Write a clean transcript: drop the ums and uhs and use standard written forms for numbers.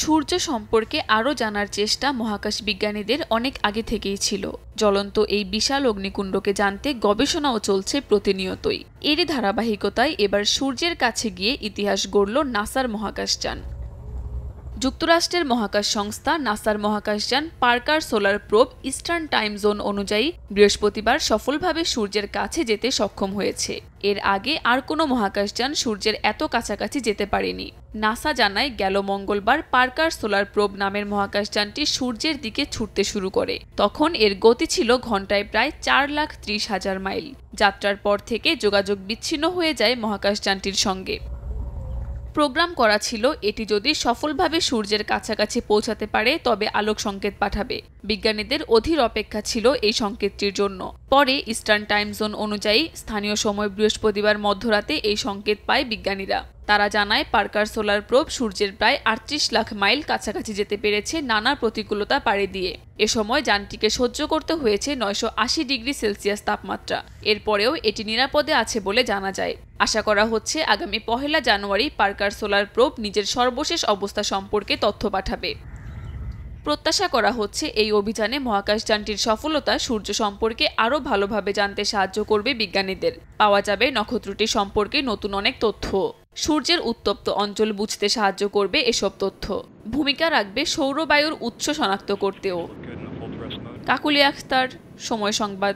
সূর্য সম্পর্কে আরও জানার চেষ্টা মহাকাশ বিজ্ঞানীদের অনেক আগে থেকেই ছিল। জ্বলন্ত এই বিশাল অগ্নিকুণ্ডকে জানতে গবেষণাও চলছে প্রতিনিয়তই। এরই ধারাবাহিকতায় এবার সূর্যের কাছে গিয়ে ইতিহাস গড়ল নাসার মহাকাশযান। যুক্তরাষ্ট্রের মহাকাশ সংস্থা নাসার মহাকাশযান Parker solar probe eastern time zone অনুযায়ী বৃহস্পতিবার সফলভাবে সূর্যের কাছে যেতে সক্ষম হয়েছে। এর আগে আর কোনো মহাকাশযান সূর্যের এত কাছাকাছি যেতে পারেনি। নাসা জানায় গেল মঙ্গলবার পার্কার সোলার প্রোব নামের মহাকাশযানটি সূর্যের দিকে ছুটতে শুরু করে। তখন এর গতি ছিল ঘন্টায় প্রায় 4,30,000 মাইল। যাত্রার পর থেকে যোগাযোগ বিচ্ছিন্ন হয়ে যায় মহাকাশযানটির সঙ্গে। প্রোগ্রাম করা ছিল এটি যদি সফলভাবে সূর্যের কাছাকাছি পৌঁছাতে পারে তবে আলোক সংকেত পাঠাবে। বিজ্ঞানীদের অধীর অপেক্ষা ছিল এই সংকেতটির জন্য। পরে ইস্টার্ন টাইম জোন অনুযায়ী স্থানীয় সময় বৃহস্পতিবার মধ্যরাতে এই সংকেত পায় বিজ্ঞানীরা। তারা জানায় পার্কার সোলার প্রোব সূর্যের প্রায় 38 লাখ মাইল কাছাকাছি যেতে পেরেছে নানা প্রতিকূলতা পাড়ি দিয়ে। এ সময় যানটিকে সহ্য করতে হয়েছে 980 ডিগ্রি সেলসিয়াস তাপমাত্রা। এরপরেও এটি নিরাপদে আছে বলে জানা যায়। আশা করা হচ্ছে আগামী 1 জানুয়ারি পার্কার সোলার প্রোব নিজের সর্বশেষ অবস্থা সম্পর্কে তথ্য পাঠাবে। প্রত্যাশা করা হচ্ছে এই অভিযানে মহাকাশযানটির সফলতা সূর্য সম্পর্কে আরও ভালোভাবে জানতে সাহায্য করবে বিজ্ঞানীদের। পাওয়া যাবে নক্ষত্রটি সম্পর্কে নতুন অনেক তথ্য। সূর্যের উত্তপ্ত অঞ্চল বুঝতে সাহায্য করবে এসব তথ্য। ভূমিকা রাখবে সৌরবায়ুর উৎস শনাক্ত করতেও। কাকুলি আখতার, সময় সংবাদ।